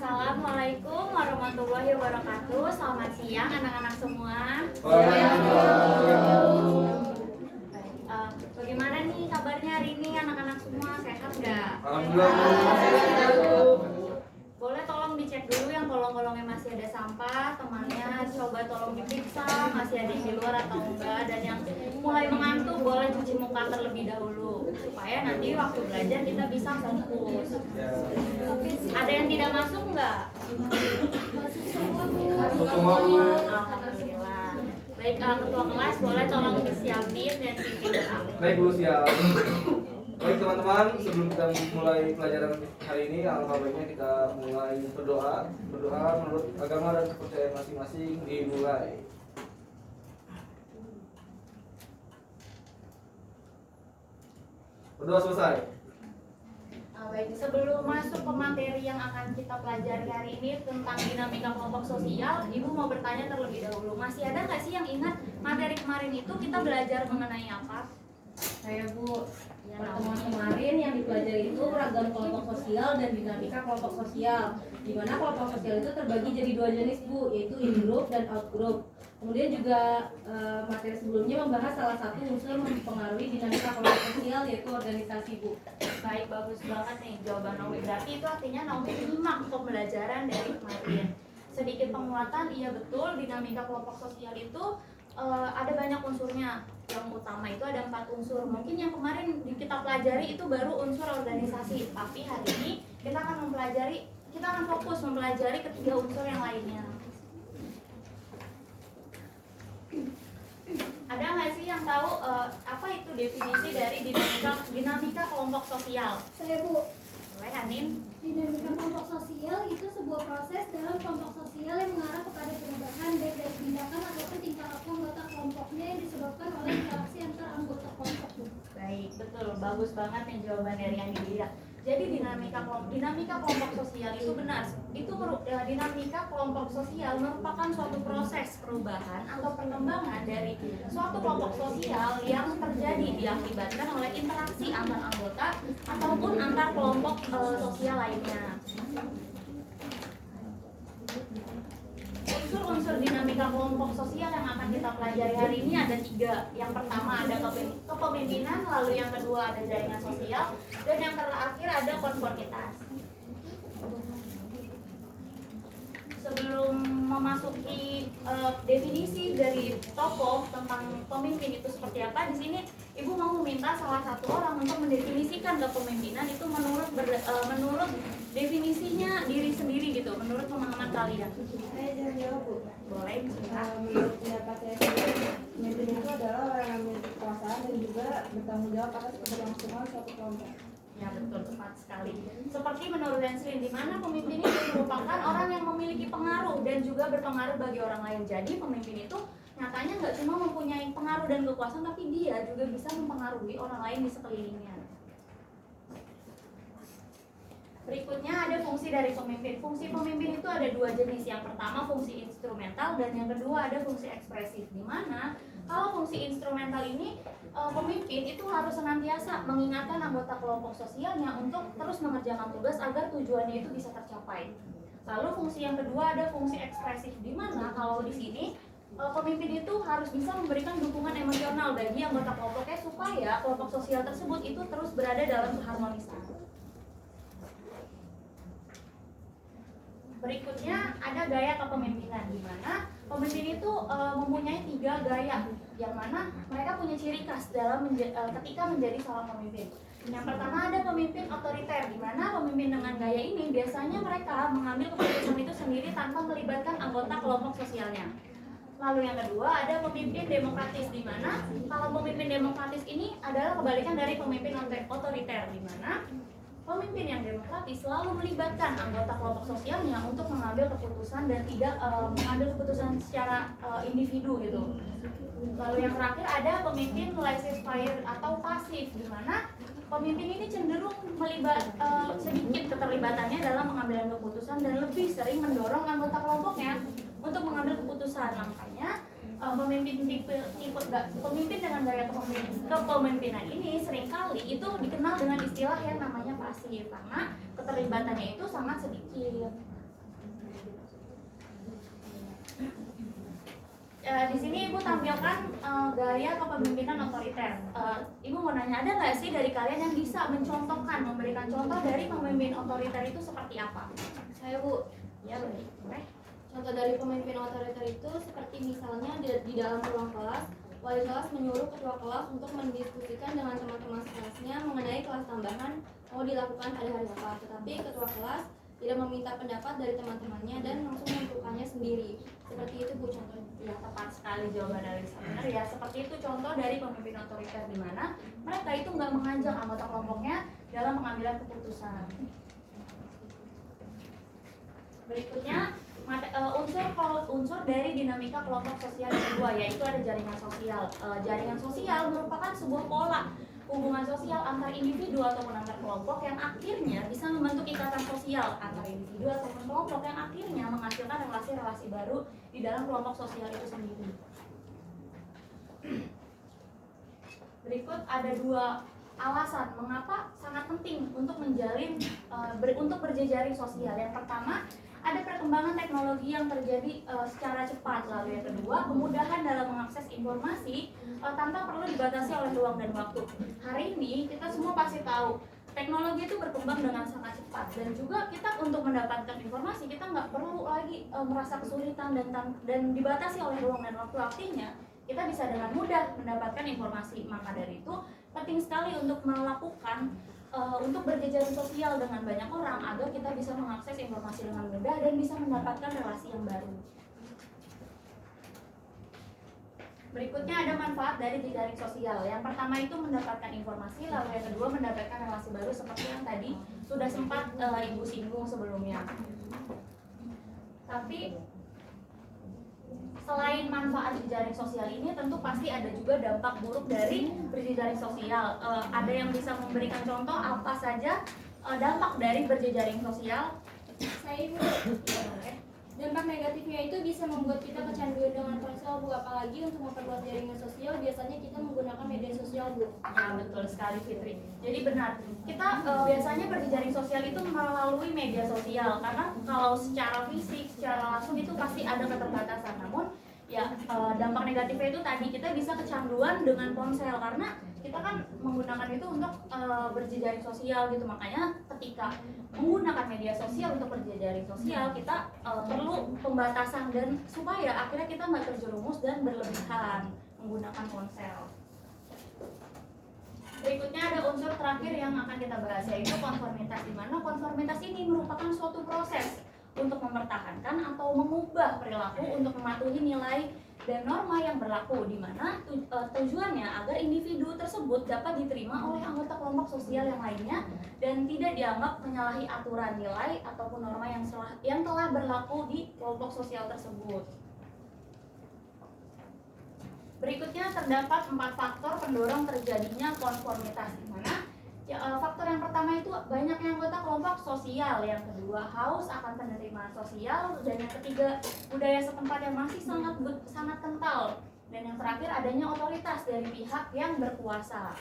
Assalamualaikum warahmatullahi wabarakatuh. Selamat siang anak-anak semua. Bagaimana nih kabarnya hari ini anak-anak semua? Sehat nggak? Alhamdulillah. Boleh tolong dicek dulu yang kolong-kolongnya masih ada sampah, temannya coba tolong diperiksa masih ada yang di luar atau enggak, dan yang mulai mengantuk boleh cuci muka terlebih dahulu supaya nanti waktu belajar kita bisa fokus. Ada yang tidak masuk nggak? Masuk semua, Bu. Alhamdulillah. Baik, ketua kelas boleh tolong disiapin dan dipimpin. Baik, Bu, siap. Baik teman-teman, sebelum kita mulai pelajaran hari ini, alangkah baiknya kita mulai berdoa. Berdoa menurut agama dan kepercayaan masing-masing dimulai. Berdoa selesai. Baik, sebelum masuk ke materi yang akan kita pelajari hari ini tentang dinamika kelompok sosial, Ibu mau bertanya terlebih dahulu. Masih ada nggak sih yang ingat materi kemarin itu kita belajar mengenai apa? Saya Bu, pertemuan kemarin yang dipelajari itu ragam kelompok sosial dan dinamika kelompok sosial. Di mana kelompok sosial itu terbagi jadi dua jenis Bu, yaitu in group dan out group. Kemudian juga materi sebelumnya membahas salah satu unsur mempengaruhi dinamika kelompok sosial, yaitu organisasi Bu. Baik, bagus banget nih jawaban Naomi. Berarti itu artinya Naomi menyimak pembelajaran dari kemarin. Sedikit penguatan, iya betul, dinamika kelompok sosial itu ada banyak unsurnya. Yang utama itu ada 4 unsur. Mungkin yang kemarin kita pelajari itu baru unsur organisasi, tapi hari ini kita akan fokus mempelajari ketiga unsur yang lainnya. Ada nggak sih yang tahu apa itu definisi dari dinamika kelompok sosial? Saya Bu, Boleh, Anin? dinamika kelompok sosial itu sebuah proses dalam kelompok sosial yang mengarah kepada perubahan baik dari tindakan ataupun tingkah laku anggota kelompoknya yang disebabkan oleh interaksi antar anggota kelompok. Baik, betul, bagus banget nih jawaban dari Andi. Jadi dinamika kelompok sosial itu benar. Dinamika kelompok sosial merupakan suatu proses perubahan atau perkembangan dari suatu kelompok sosial yang terjadi diakibatkan oleh interaksi antar anggota ataupun antar kelompok sosial lainnya. Unsur-unsur dinamika kelompok sosial yang akan kita pelajari hari ini ada 3. Yang pertama ada kepemimpinan, lalu yang kedua ada jaringan sosial, dan yang terakhir ada konformitas. Sebelum memasuki definisi dari tokoh tentang pemimpin itu seperti apa, di sini Ibu mau meminta salah satu orang untuk mendefinisikan kepemimpinan itu menurut definisinya diri sendiri gitu, menurut pemahaman kalian. Saya jangan jawab Bu. Boleh, Menurut pendapat saya sendiri, pemimpin itu adalah orang yang memiliki kekuasaan dan juga bertanggung jawab atas keberlangsungan suatu kelompok. Ya betul, tepat sekali. Seperti menurut Lenslin, di mana pemimpin itu merupakan orang yang memiliki pengaruh dan juga berpengaruh bagi orang lain. Jadi pemimpin itu nyatanya nggak cuma mempunyai pengaruh dan kekuasaan, tapi dia juga bisa mempengaruhi orang lain di sekelilingnya. Berikutnya ada fungsi dari pemimpin. Fungsi pemimpin itu ada 2 jenis. Yang pertama fungsi instrumental dan yang kedua ada fungsi ekspresif. Di mana kalau fungsi instrumental ini pemimpin itu harus senantiasa mengingatkan anggota kelompok sosialnya untuk terus mengerjakan tugas agar tujuannya itu bisa tercapai. Lalu fungsi yang kedua ada fungsi ekspresif, di mana kalau di sini pemimpin itu harus bisa memberikan dukungan emosional bagi anggota kelompoknya supaya kelompok sosial tersebut itu terus berada dalam keharmonisan. Berikutnya ada gaya kepemimpinan, di mana pemimpin itu mempunyai 3 gaya, yang mana mereka punya ciri khas dalam ketika menjadi seorang pemimpin. Yang pertama ada pemimpin otoriter, di mana pemimpin dengan gaya ini biasanya mereka mengambil keputusan itu sendiri tanpa melibatkan anggota kelompok sosialnya. Lalu yang kedua ada pemimpin demokratis, di mana kalau pemimpin demokratis ini adalah kebalikan dari pemimpin otoriter, di mana pemimpin yang demokratis selalu melibatkan anggota kelompok sosialnya untuk mengambil keputusan dan tidak mengambil keputusan secara individu gitu. Lalu yang terakhir ada pemimpin laissez-faire atau pasif, di mana pemimpin ini cenderung sedikit keterlibatannya dalam pengambilan keputusan dan lebih sering mendorong anggota kelompoknya untuk mengambil keputusan. Makanya pemimpin dengan gaya kepemimpinan ini seringkali itu dikenal dengan istilah yang namanya pasif, karena keterlibatannya itu sangat sedikit. di sini Ibu tampilkan gaya kepemimpinan otoriter. Ibu mau nanya, ada nggak sih dari kalian yang bisa mencontohkan, memberikan contoh dari pemimpin otoriter itu seperti apa? Saya Bu, Ya, boleh. contoh dari pemimpin otoriter itu seperti misalnya di dalam ruang kelas, wali kelas menyuruh ketua kelas untuk mendiskusikan dengan teman-teman kelasnya mengenai kelas tambahan mau dilakukan pada hari apa. Tetapi ketua kelas tidak meminta pendapat dari teman-temannya dan langsung menentukannya sendiri. Seperti itu Bu contohnya. Ya, tepat sekali jawaban Alisa. Benar ya, seperti itu contoh dari pemimpin otoriter di mana mereka itu nggak mengajak anggota kelompoknya dalam pengambilan keputusan. Berikutnya unsur dari dinamika kelompok sosial yang kedua, yaitu ada jaringan sosial. Jaringan sosial merupakan sebuah pola hubungan sosial antar individu ataupun antar kelompok yang akhirnya bisa membentuk ikatan sosial antar individu ataupun kelompok yang akhirnya menghasilkan relasi-relasi baru di dalam kelompok sosial itu sendiri. Berikut ada 2 alasan mengapa sangat penting untuk menjalin untuk berjejaring sosial. Yang pertama, ada perkembangan teknologi yang terjadi secara cepat. Lalu yang kedua, kemudahan dalam mengakses informasi tanpa perlu dibatasi oleh ruang dan waktu. Hari ini kita semua pasti tahu teknologi itu berkembang dengan sangat cepat, dan juga kita untuk mendapatkan informasi kita nggak perlu lagi merasa kesulitan dan dibatasi oleh ruang dan waktu. Artinya kita bisa dengan mudah mendapatkan informasi. Maka dari itu penting sekali untuk melakukan untuk berjejaring sosial dengan banyak orang agar kita bisa mengakses informasi dengan mudah dan bisa mendapatkan relasi yang baru. Berikutnya ada manfaat dari jejaring sosial. Yang pertama itu mendapatkan informasi, lalu yang kedua mendapatkan relasi baru seperti yang tadi sudah sempat Ibu singgung sebelumnya. Tapi selain manfaat jejaring sosial ini, tentu pasti ada juga dampak buruk dari berjejaring sosial. Ada yang bisa memberikan contoh apa saja dampak dari berjejaring sosial? Saya Ibu. Ya, boleh. Dampak negatifnya itu bisa membuat kita kecanduan dengan ponsel Bu, apalagi untuk memperluas jaringan sosial biasanya kita menggunakan media sosial Bu. Ya, betul sekali Fitri. Jadi benar, kita biasanya berjejaring sosial itu melalui media sosial, karena kalau secara fisik, secara langsung itu pasti ada keterbatasan. Namun ya dampak negatifnya itu tadi kita bisa kecanduan dengan ponsel karena kita kan menggunakan itu untuk berjejaring sosial gitu. Makanya ketika menggunakan media sosial untuk berjejaring sosial kita perlu pembatasan dan supaya akhirnya kita nggak terjerumus dan berlebihan menggunakan ponsel. Berikutnya ada unsur terakhir yang akan kita bahas, yaitu konformitas, di mana konformitas ini merupakan suatu proses untuk mempertahankan atau mengubah perilaku untuk mematuhi nilai dan norma yang berlaku, di mana tujuannya agar individu tersebut dapat diterima oleh anggota kelompok sosial yang lainnya dan tidak dianggap menyalahi aturan, nilai ataupun norma yang telah berlaku di kelompok sosial tersebut. Berikutnya terdapat 4 faktor pendorong terjadinya konformitas, di mana faktor yang pertama itu banyaknya anggota kelompok sosial, yang kedua haus akan penerimaan sosial, dan yang ketiga budaya setempat yang masih sangat kental, dan yang terakhir adanya otoritas dari pihak yang berkuasa.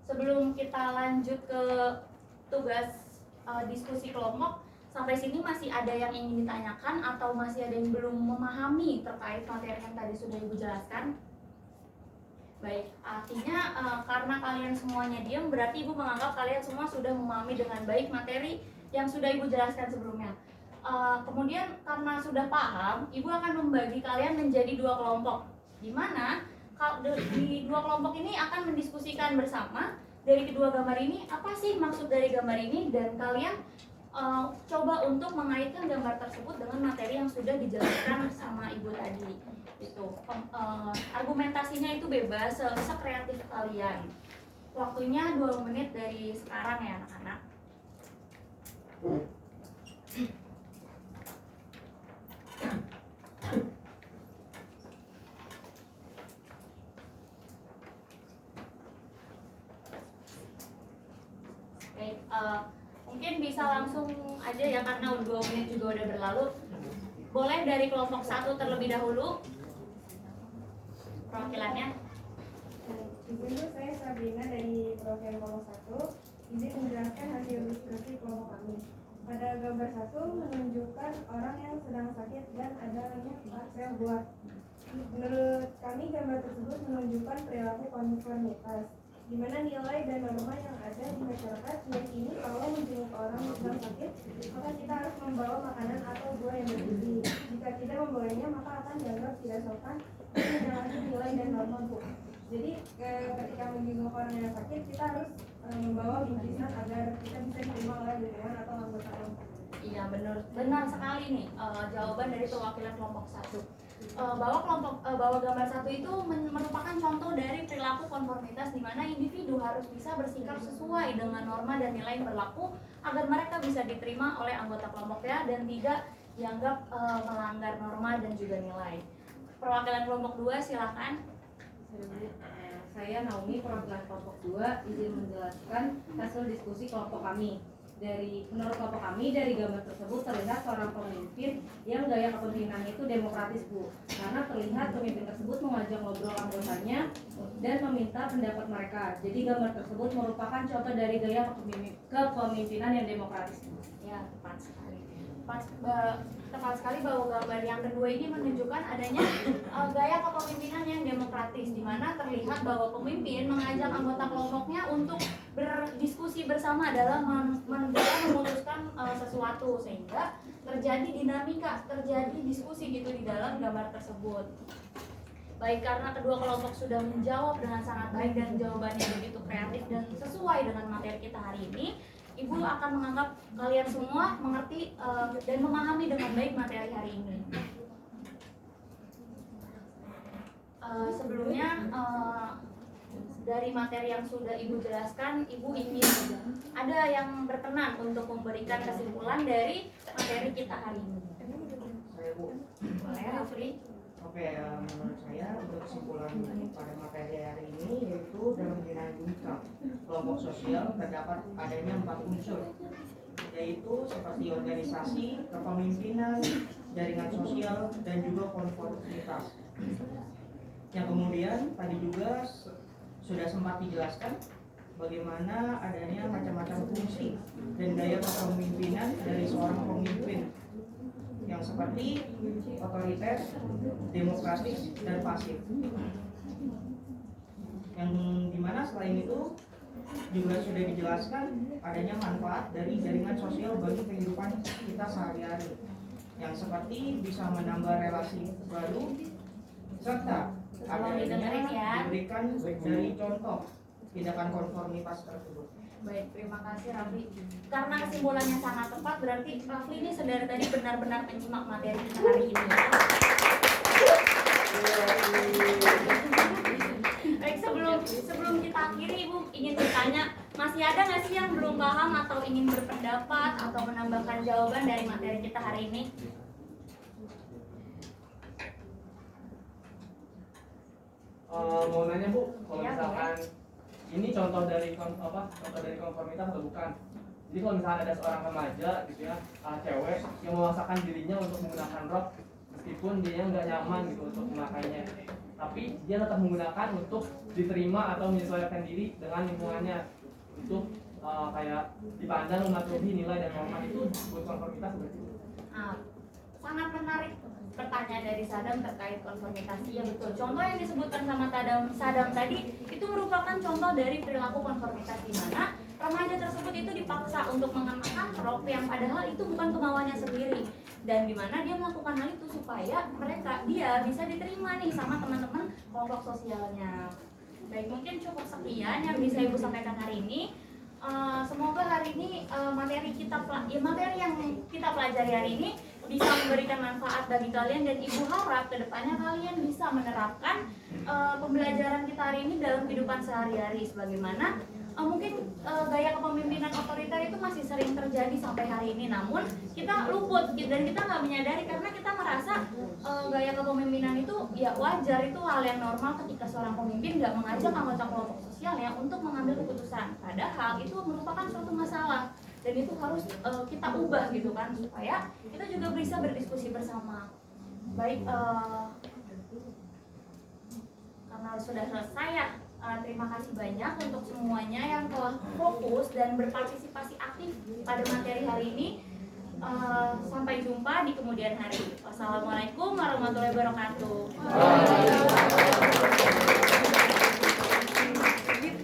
Sebelum kita lanjut ke tugas diskusi kelompok, sampai sini masih ada yang ingin ditanyakan atau masih ada yang belum memahami terkait materi yang tadi sudah Ibu jelaskan? Baik, artinya karena kalian semuanya diam, berarti Ibu menganggap kalian semua sudah memahami dengan baik materi yang sudah Ibu jelaskan sebelumnya. Kemudian karena sudah paham, Ibu akan membagi kalian menjadi 2 kelompok, di mana di 2 kelompok ini akan mendiskusikan bersama dari kedua gambar ini, apa sih maksud dari gambar ini, dan kalian coba untuk mengaitkan gambar tersebut dengan materi yang sudah dijelaskan sama Ibu tadi. Itu argumentasinya itu bebas, sekreatif kalian. Waktunya 2 menit dari sekarang ya anak-anak. Baik, mungkin bisa langsung aja ya karena 2 menit juga udah berlalu. Boleh dari kelompok 1 terlebih dahulu perwakilannya. Ibu, saya Sabrina dari perwakilan kelompok 1. Izin menjelaskan hasil diskusi kelompok kami. Pada gambar 1 menunjukkan orang yang sedang sakit dan adanya sel buah. Menurut kami gambar tersebut menunjukkan perilaku konformitas, di mana nilai dan norma yang ada di masyarakat meyakini kalau menjenguk orang yang sedang sakit, maka kita harus membawa makanan atau buah yang bergizi. Jika tidak membawanya, maka akan dianggap tidak sopan dan menyalahi nilai dan norma, Bu. Jadi ketika menjenguk orang yang sakit, kita harus membawa bingkisan agar kita bisa diterima oleh lingkungan atau anggota kelompok. Iya, benar sekali nih jawaban dari perwakilan kelompok 1. Bahwa gambar 1 itu merupakan contoh dari perilaku konformitas di mana individu harus bisa bersikap sesuai dengan norma dan nilai yang berlaku agar mereka bisa diterima oleh anggota kelompoknya dan tidak dianggap melanggar norma dan juga nilai. Perwakilan kelompok 2 silakan. Saya Naomi, perwakilan kelompok 2, izin menjelaskan hasil diskusi kelompok kami. Menurut kelompok kami, dari gambar tersebut terlihat seorang pemimpin yang gaya kepemimpinannya itu demokratis, Bu. Karena terlihat pemimpin tersebut mengajak ngobrol anggotanya dan meminta pendapat mereka. Jadi gambar tersebut merupakan contoh dari gaya kepemimpinan yang demokratis, Bu. Ya, tepat sekali. Tepat sekali bahwa gambar yang kedua ini menunjukkan adanya gaya kepemimpinan yang demokratis, di mana terlihat bahwa pemimpin mengajak anggota kelompoknya untuk berdiskusi bersama dalam memutuskan sesuatu sehingga terjadi dinamika, terjadi diskusi gitu di dalam gambar tersebut. Baik, karena kedua kelompok sudah menjawab dengan sangat baik dan jawabannya begitu kreatif dan sesuai dengan materi kita hari ini, Ibu akan menganggap kalian semua mengerti dan memahami dengan baik materi hari ini. Sebelumnya dari materi yang sudah Ibu jelaskan, Ibu ingin ada yang berkenan untuk memberikan kesimpulan dari materi kita hari ini. Saya, Bu. Boleh, Rafli? Oke, menurut saya untuk kesimpulan pada materi hari ini yaitu dalam dinamika kelompok sosial terdapat adanya 4 unsur, yaitu seperti organisasi, kepemimpinan, jaringan sosial, dan juga konformitas. Yang kemudian tadi juga sudah sempat dijelaskan bagaimana adanya macam-macam fungsi dan gaya kepemimpinan dari seorang pemimpin yang seperti otoriter, demokratis, dan pasif. Yang dimana selain itu juga sudah dijelaskan adanya manfaat dari jaringan sosial bagi kehidupan kita sehari-hari, yang seperti bisa menambah relasi baru serta adanya diberikan dari contoh tindakan konformitas tersebut. Baik, terima kasih Rafli. Karena kesimpulannya sangat tepat, berarti Rafli ini sedari tadi benar-benar penyimak materi kita hari ini. Baik, sebelum kita akhiri, Ibu ingin bertanya, masih ada nggak sih yang belum paham atau ingin berpendapat atau menambahkan jawaban dari materi kita hari ini? Mau nanya, Bu, kalau Ya, misalkan ini contoh dari konformitas atau bukan? Jadi kalau misalnya ada seorang remaja gitu ya, cewek yang memaksakan dirinya untuk menggunakan rok meskipun dia nggak nyaman gitu untuk memakainya, tapi dia tetap menggunakan untuk diterima atau menyesuaikan diri dengan lingkungannya untuk kayak dipandang mematuhi nilai dan norma, itu buat konformitas berarti? Sangat menarik pertanyaan dari Sadam terkait konformitas. Iya betul. Contoh yang disebutkan sama Sadam tadi itu merupakan contoh dari perilaku konformitas, di mana remaja tersebut itu dipaksa untuk mengenakan rok yang padahal itu bukan kemauannya sendiri, dan di mana dia melakukan hal itu supaya dia bisa diterima nih sama teman-teman kelompok sosialnya. Baik, mungkin cukup sekian yang bisa Ibu sampaikan hari ini. Semoga hari ini materi yang kita pelajari hari ini bisa memberikan manfaat bagi kalian, dan Ibu harap kedepannya kalian bisa menerapkan pembelajaran kita hari ini dalam kehidupan sehari-hari, sebagaimana mungkin gaya kepemimpinan otoriter itu masih sering terjadi sampai hari ini, namun kita luput dan kita nggak menyadari karena kita merasa gaya kepemimpinan itu ya wajar, itu hal yang normal ketika seorang pemimpin nggak mengajak anggota kelompok sosialnya untuk mengambil keputusan, padahal itu merupakan suatu masalah dan itu harus kita ubah gitu kan, supaya kita juga bisa berdiskusi bersama. Baik, karena sudah selesai ya, terima kasih banyak untuk semuanya yang telah fokus dan berpartisipasi aktif pada materi hari ini. sampai jumpa di kemudian hari. Wassalamualaikum warahmatullahi wabarakatuh.